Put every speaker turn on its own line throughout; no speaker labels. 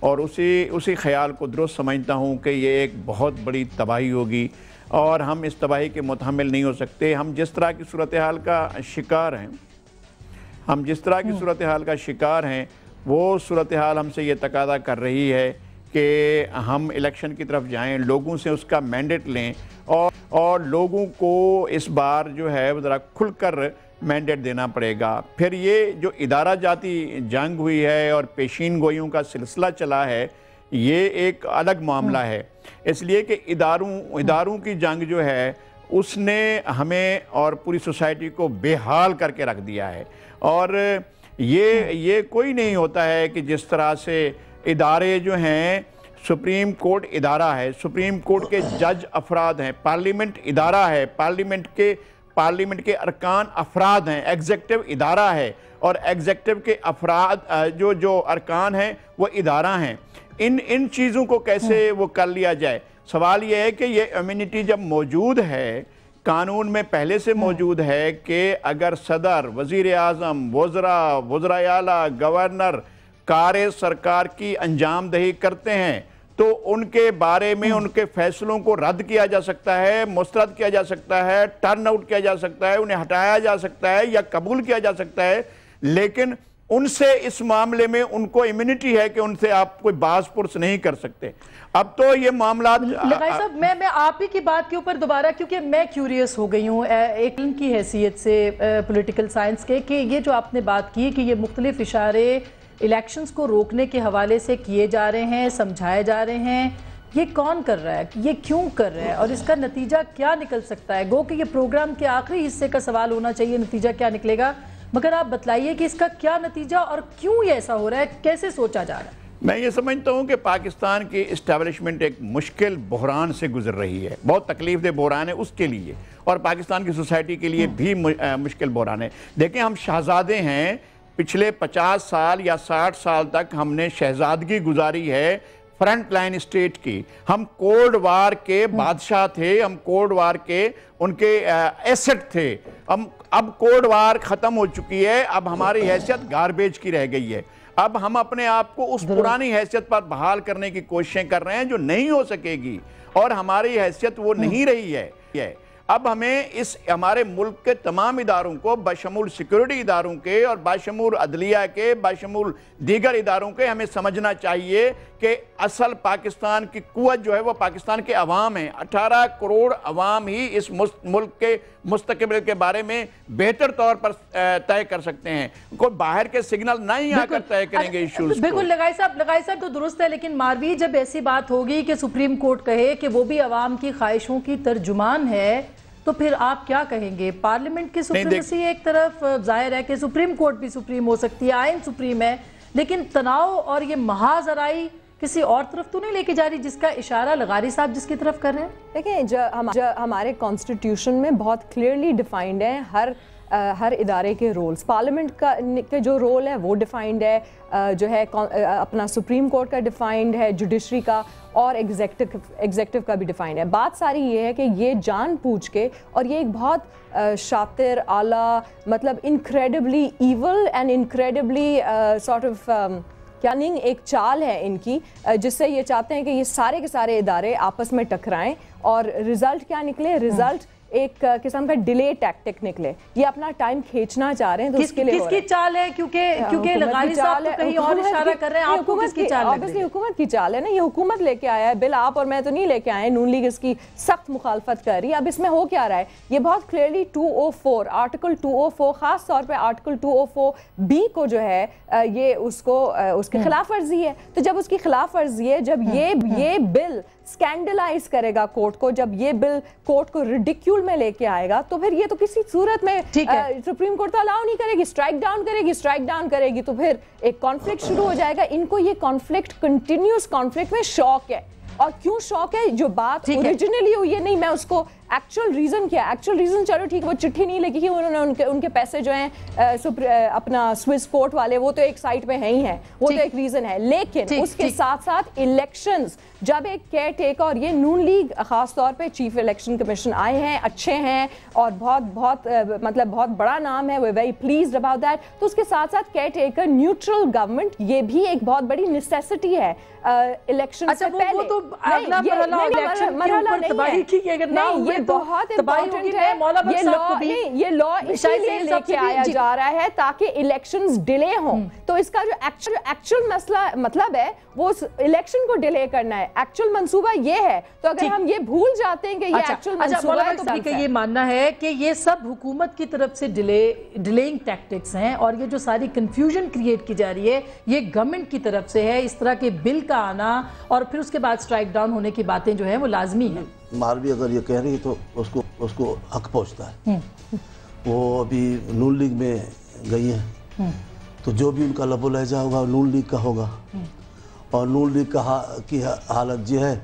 اور اسی خیال کو درست سمجھتا ہوں کہ یہ ایک بہت بڑی تباہی ہوگی اور ہم اس تباہی کے متحمل نہیں ہو سکتے. ہم جس طرح کی صورتحال کا شکار ہیں وہ صورتحال ہم سے یہ تقاضا کر رہی ہے کہ ہم الیکشن کی طرف جائیں, لوگوں سے اس کا مینڈیٹ لیں اور لوگوں کو اس بار جو ہے وہ ذرا کھل کر مینڈیٹ دینا پڑے گا. پھر یہ جو ادارہ جاتی جنگ ہوئی ہے اور پیشین گوئیوں کا سلسلہ چلا ہے, یہ ایک الگ معاملہ ہے, اس لیے کہ اداروں کی جنگ جو ہے اس نے ہمیں اور پوری سوسائٹی کو بے حال کر کے رکھ دیا ہے. اور یہ کوئی نہیں ہوتا ہے کہ جس طرح سے ادارے جو ہیں, سپریم کورٹ ادارہ ہے, سپریم کورٹ کے جج افراد ہیں, پارلیمنٹ ادارہ ہے, پارلیمنٹ کے ارکان افراد ہیں, ایگزیکٹو ادارہ ہے اور ایگزیکٹو کے افراد جو ارکان ہیں وہ ادارہ ہیں. ان چیزوں کو کیسے وہ کر لیا جائے؟ سوال یہ ہے کہ یہ امیونٹی جب موجود ہے, قانون میں پہلے سے موجود ہے کہ اگر صدر, وزیر اعظم, وزرائے اعلیٰ, گورنر کار سرکار کی انجام دہی کرتے ہیں تو ان کے بارے میں ان کے فیصلوں کو رد کیا جا سکتا ہے, مسترد کیا جا سکتا ہے, ٹرن آؤٹ کیا جا سکتا ہے, انہیں ہٹایا جا سکتا ہے یا قبول کیا جا سکتا ہے, لیکن ان سے اس معاملے میں ان کو امیونٹی ہے کہ ان سے آپ کوئی باز پرس نہیں کر سکتے. اب تو یہ معاملات
لقائی صاحب, میں آپ ہی کی بات کے اوپر دوبارہ, کیونکہ میں کیوریس ہو گئی ہوں ایک علم کی حیثیت سے پولیٹیکل سائنس کے, کہ یہ جو آپ نے بات کی کہ یہ مختلف اشارے الیکشنز کو روکنے کے حوالے سے کیے جا رہے ہیں, سمجھائے جا رہے ہیں, یہ کون کر رہا ہے, یہ کیوں کر رہا ہے اور اس کا نتیجہ کیا نکل سکتا ہے؟ گو کہ یہ پروگرام کے آخری حصے کا سوال ہونا چاہیے, نتیجہ کیا نکلے گا, مگر آپ بتلائیے کہ اس کا کیا نتیجہ اور کیوں یہ ایسا ہو رہا ہے, کیسے سوچا جا رہا ہے؟
میں یہ سمجھتا ہوں کہ پاکستان کی اسٹیبلشمنٹ ایک مشکل بحران سے گزر رہی ہے, بہت تکلیف دہ بحران ہے اس کے لیے اور پاکستان کی سوسائٹی کے لیے بھی مشکل بحران ہے. دیکھیں, ہم شہزادے ہیں, پچھلے 50 سال یا 60 سال تک ہم نے شہزادگی گزاری ہے فرنٹ لائن اسٹیٹ کی. ہم کولڈ وار کے بادشاہ تھے, ہم کولڈ وار کے ان کے ایسٹ تھے. اب کولڈ وار ختم ہو چکی ہے, اب ہماری حیثیت گاربیج کی رہ گئی ہے. اب ہم اپنے آپ کو اس پرانی حیثیت پر بحال کرنے کی کوششیں کر رہے ہیں جو نہیں ہو سکے گی, اور ہماری حیثیت وہ نہیں رہی ہے. اب ہمیں ہمارے ملک کے تمام اداروں کو بشمول سیکیورٹی اداروں کے اور بشمول عدلیہ کے, بشمول دیگر اداروں کے, ہمیں سمجھنا چاہیے کہ اصل پاکستان کی قوت جو ہے وہ پاکستان کے عوام ہیں. 18 کروڑ عوام ہی اس ملک کے مستقبل کے بارے میں بہتر طور پر طے کر سکتے ہیں. کوئی باہر کے سگنل نہیں آ کر طے کریں گے ایشوز کو.
بالکل لقائی صاحب تو درست ہے, لیکن ماروی جب ایسی بات ہوگی کہ سپریم کورٹ کہے کہ وہ بھی عوام کی خواہشوں کی ترجمان ہے, تو پھر آپ کیا کہیں گے؟ پارلیمنٹ کی سپریمیسی ایک طرف, ظاہر ہے کہ سپریم کورٹ بھی سپریم ہو سکتی ہے, آئین سپریم ہے, لیکن تناؤ اور یہ محاذ آرائی کسی اور طرف تو نہیں لے کے جا رہی, جس کا اشارہ لغاری صاحب جس کی طرف کر رہے ہیں؟
دیکھیں, ہمارے کانسٹیٹیوشن میں بہت کلیئرلی ڈیفائنڈ ہے ہر ادارے کے رولز. پارلیمنٹ کا جو رول ہے وہ ڈیفائنڈ ہے, جو ہے اپنا سپریم کورٹ کا ڈیفائنڈ ہے, جوڈیشری کا, اور ایگزیکٹو کا بھی ڈیفائنڈ ہے. بات ساری یہ ہے کہ یہ جان پوچھ کے, اور یہ ایک بہت شاطر, اعلیٰ, مطلب incredibly evil and incredibly sort of cunning ایک چال ہے ان کی, جس سے یہ چاہتے ہیں کہ یہ سارے کے سارے ادارے آپس میں ٹکرائیں اور رزلٹ کیا نکلے, رزلٹ ایک قسم کا ڈیلے ٹیکٹک نکلے. یہ اپنا ٹائم کھینچنا چاہ رہے ہیں, تو اس کے لیے
کس کی چال ہے؟ کیونکہ لغاری صاحب تو کہیں اور اشارہ کر رہے ہیں, آپ کو کس کی چال لگ رہی ہے؟
حکومت کی چال ہے نا, یہ حکومت لے کے آیا ہے بل, آپ اور میں تو نہیں لے کے آئے, نون لیگ اس کی سخت مخالفت کر رہی ہے. اب اس میں ہو کیا رہا ہے, یہ بہت کلیئرلی 204 آرٹیکل 204 خاص طور پہ آرٹیکل 204B کو جو ہے یہ اس کی خلاف ورزی ہے. تو جب اس کی خلاف ورزی ہے, جب یہ بل سکینڈلائز کرے گا کورٹ کو, جب یہ بل کورٹ کو ریڈیکیول میں لے کے آئے گا, تو پھر یہ تو کسی صورت میں سپریم کورٹ تو الاؤ نہیں کرے گی, اسٹرائک ڈاؤن کرے گی, تو پھر ایک کانفلکٹ شروع ہو جائے گا. ان کو یہ کانفلکٹ, کنٹینیوس کانفلکٹ میں شوق ہے. اور کیوں شوق ہے؟ جو بات اوریجنلی ہوئی ہے, نہیں میں اس کو ایکچوئل ریزن کیا ہے؟ ایکچوئل ریزن چلو ٹھیک ہے وہ چٹھی نہیں لگی کہ انہوں نے ان کے پیسے جو ہیں اپنا سوئس کورٹ والے وہ تو ایک سائٹ پہ ہیں ہی ہیں، وہ تو ایک ریزن ہے، لیکن اس کے ساتھ ساتھ الیکشنز جب ایک کیئر ٹیکر، اور یہ نون لیگ خاص طور پہ چیف الیکشن کمیشن آئے ہیں، اچھے ہیں اور بہت مطلب بہت بڑا نام ہے، we're very pleased about that، تو اس کے ساتھ ساتھ کیئر ٹیکر نیوٹرل گورنمنٹ یہ بھی ایک بہت بڑی نیسیسٹی ہے الیکشن سے پہلے۔
وہ تو اگلا مرحلہ الیکشن کے اوپر تباہی کی ہے، اگر نہ ہوئے تو
بہت
تباہی ہوگی۔
یہ لا اس لیے لے کے آیا جا رہا ہے تاکہ الیکشنز ڈیلے ہوں، تو اس کا جو ایکچوئل مسئلہ مطلب ہے وہ الیکشن کو ڈیلے کرنا ہے، ایکچوئل منصوبہ یہ ہے، تو اگر ہم یہ بھول جاتے ہیں کہ یہ ایکچوئل منصوبہ ہے تو
کہ یہ ماننا ہے کہ یہ سب حکومت کی طرف سے ڈیلیئنگ ٹیکٹکس ہیں، اور یہ جو ساری کنفیوژن کریٹ کی جا رہی ہے یہ گورنمنٹ کی طرف سے ہے، اس طرح کے بل کا آنا اور پھر اس کے بعد سٹرائک ڈاؤن ہونے کی باتیں جو ہیں وہ لازمی ہیں۔
ماروی اگر یہ کہہ رہی ہے تو اس کو حق پہنچتا ہے، وہ ابھی نون لیگ میں گئی ہیں تو جو بھی ان کا لب و لہجہ ہوگا نون لیگ کا ہوگا، اور نون لیگ کی حالت یہ ہے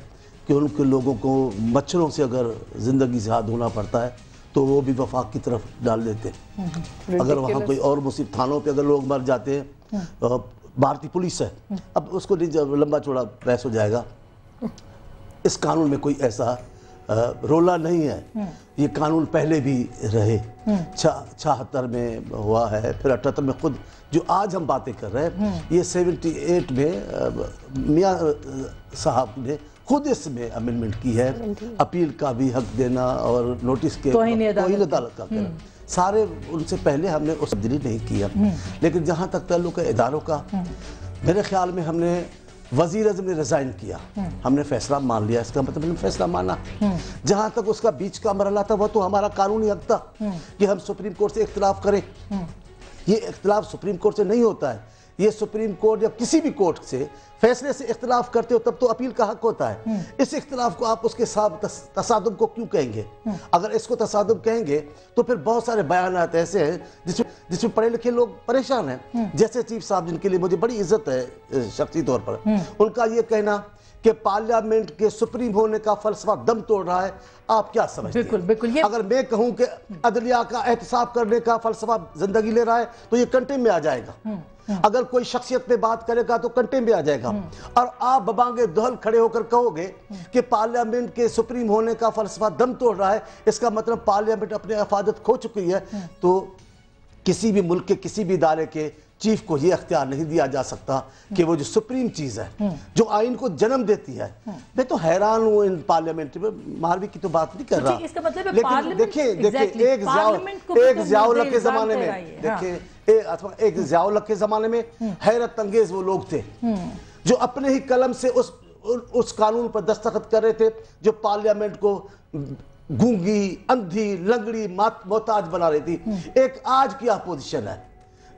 کہ ان کے لوگوں کو مچھروں سے اگر زندگی سے ہاتھ دھونا پڑتا ہے تو وہ بھی وفاق کی طرف ڈال دیتے ہیں۔ اگر وہاں کوئی اور مصیبت، تھانوں پہ اگر لوگ مر جاتے ہیں، بھارتی پولیس ہے، اب اس کو لمبا چوڑا بحث ہو جائے گا، اس قانون میں کوئی ایسا رولا نہیں ہے، یہ قانون پہلے بھی رہے، 76 میں ہوا ہے، پھر 78 میں خود جو آج ہم باتیں کر رہے ہیں، یہ 78 میں میاں صاحب نے خود اس میں امینڈمنٹ کی ہے، اپیل کا بھی حق دینا اور نوٹس کے توہین عدالت کا کہنا، سارے ان سے پہلے ہم نے اس تبدیلی نہیں کیا، لیکن جہاں تک تعلق ہے اداروں کا، میرے خیال میں ہم نے وزیر اعظم نے ریزائن کیا، ہم نے فیصلہ مان لیا، اس کا مطلب ہم نے فیصلہ مانا، جہاں تک اس کا بیچ کا مرحلہ تھا وہ تو ہمارا قانونی حق تھا کہ ہم سپریم کورٹ سے اختلاف کریں، یہ اختلاف سپریم کورٹ سے نہیں ہوتا ہے، یہ سپریم کورٹ جب کسی بھی کورٹ سے فیصلے سے اختلاف کرتے ہو تب تو اپیل کا حق ہوتا ہے، اس اختلاف کو آپ اس کے ساتھ تصادم کو کیوں کہیں گے؟ اگر اس کو تصادم کہیں گے تو پھر بہت سارے بیانات ایسے ہیں جس میں پڑھے لکھے لوگ پریشان ہیں، جیسے چیف صاحب جن کے لیے مجھے بڑی عزت ہے شخصی طور پر، ان کا یہ کہنا کہ پارلیمنٹ کے سپریم ہونے کا فلسفہ دم توڑ رہا ہے، آپ کیا سمجھتے ہیں؟ اگر میں کہوں کہ عدلیہ کا احتساب کرنے کا فلسفہ زندگی لے رہا ہے تو یہ کنٹے میں آ جائے گا، اگر کوئی شخصیت پہ بات کرے گا تو کنٹے میں آ جائے گا، اور آپ ببانگے دہل کھڑے ہو کر کہو گے کہ پارلیمنٹ کے سپریم ہونے کا فلسفہ دم توڑ رہا ہے، اس کا مطلب پارلیمنٹ اپنے افادت کھو چکی ہے، تو کسی بھی ملک کے کسی بھی ادارے کے چیف کو یہ اختیار نہیں دیا جا سکتا کہ وہ جو سپریم چیز ہے جو آئین کو جنم دیتی ہے، میں تو حیران ہوں ان پارلیمنٹ میں، ماروی کی تو بات نہیں کر رہا، لیکن دیکھیں ایک ضیاء الحق کے زمانے میں، دیکھیں ایک ضیاء الحق کے زمانے میں حیرت انگیز وہ لوگ تھے جو اپنے ہی قلم سے اس قانون پر دستخط کر رہے تھے جو پارلیمنٹ کو گونگی، اندھی، لنگڑی، محتاج بنا رہی تھی، ایک آج کی اپوزیشن ہے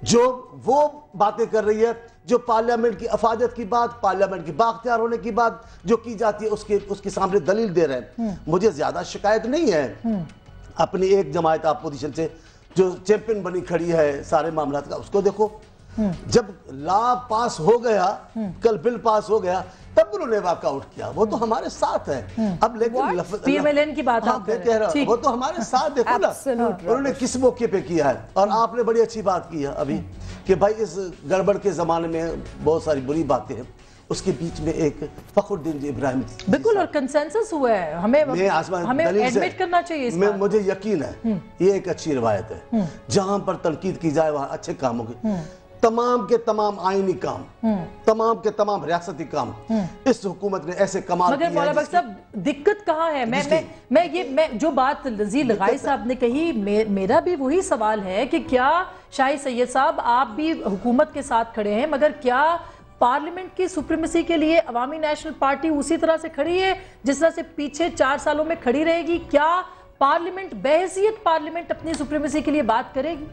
جو وہ باتیں کر رہی ہے جو پارلیمنٹ کی افادت کی بات، پارلیمنٹ کی بااختیار ہونے کی بات جو کی جاتی ہے اس کے سامنے دلیل دے رہے ہیں۔ مجھے زیادہ شکایت نہیں ہے اپنی ایک جماعت اپوزیشن سے جو چیمپئن بنی کھڑی ہے سارے معاملات کا، اس کو دیکھو، جب لا پاس ہو گیا، کل بل پاس ہو گیا، تب انہوں نے واک آؤٹ کیا، وہ تو ہمارے ساتھ ہیں، اب لیکن
پی ایم ایل این کی بات آپ
کہہ رہا ہوں، وہ تو ہمارے ساتھ، دیکھو نا انہوں نے کس موقع پہ کیا ہے، اور آپ نے بڑی اچھی بات کی ہے ابھی کہ بھائی اس گڑبڑ کے زمانے میں بہت ساری بری باتیں ہیں، اس کے بیچ میں ایک فخر الدین ابراہیم،
بالکل، اور کنسنسس ہوا ہے، ہمیں ایڈمٹ کرنا چاہیے اس بات،
مجھے یقین ہے یہ ایک اچھی روایت ہے، جہاں پر تنقید کی جائے وہاں اچھے کاموں کی، تمام کے تمام آئینی کام، تمام کے تمام ریاستی کام اس حکومت نے ایسے کمال کیے ہیں۔
مگر مولانا بخش صاحب دقت کہاں ہے؟ میں جو بات نذیر لغائی صاحب نے کہی، میرا بھی وہی سوال ہے کہ کیا شاہی سید صاحب آپ بھی حکومت کے ساتھ کھڑے ہیں، مگر کیا پارلیمنٹ کی سپریمیسی کے لیے عوامی نیشنل پارٹی اسی طرح سے کھڑی ہے جس طرح سے پیچھے 4 سالوں میں کھڑی رہے گی؟ کیا پارلیمنٹ بحیثیت پارلیمنٹ اپنی سپریمیسی کے لیے بات کرے گی؟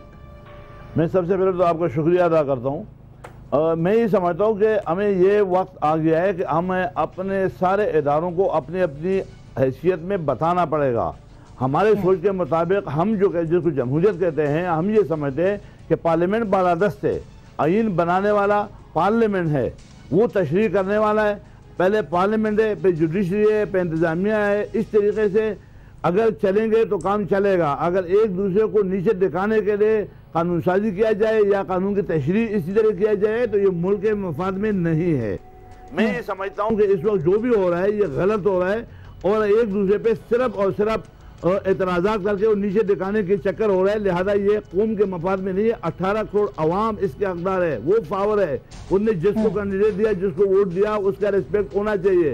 میں سب سے پہلے تو آپ کا شکریہ ادا کرتا ہوں، میں یہ سمجھتا ہوں کہ ہمیں یہ وقت آ گیا ہے کہ ہمیں اپنے سارے اداروں کو اپنی اپنی حیثیت میں بتانا پڑے گا، ہمارے سوچ کے مطابق ہم جس کو جمہوریت کہتے ہیں، ہم یہ سمجھتے ہیں کہ پارلیمنٹ بالادست ہے، آئین بنانے والا پارلیمنٹ ہے، وہ تشریح کرنے والا ہے، پہلے پارلیمنٹ ہے، پھر جوڈیشری ہے، پھر انتظامیہ ہے، اس طریقے سے اگر چلیں گے تو کام چلے گا. اگر ایک دوسرے کو نیچے دکھانے کے لیے قانون سازی کیا جائے یا قانون کی تشریح اسی طرح کیا جائے تو یہ ملک کے مفاد میں نہیں ہے. میں یہ سمجھتا ہوں کہ اس وقت جو بھی ہو رہا ہے یہ غلط ہو رہا ہے اور ایک دوسرے پہ صرف اور صرف اعتراضات کر کے اور نیچے دکھانے کے چکر ہو رہا ہے. لہذا یہ قوم کے مفاد میں نہیں ہے. 18 کروڑ عوام اس کے حقدار ہے, وہ پاور ہے, انہیں جس کو کینڈیڈیٹ دیا, جس کو ووٹ دیا, اس کا ریسپیکٹ ہونا چاہیے.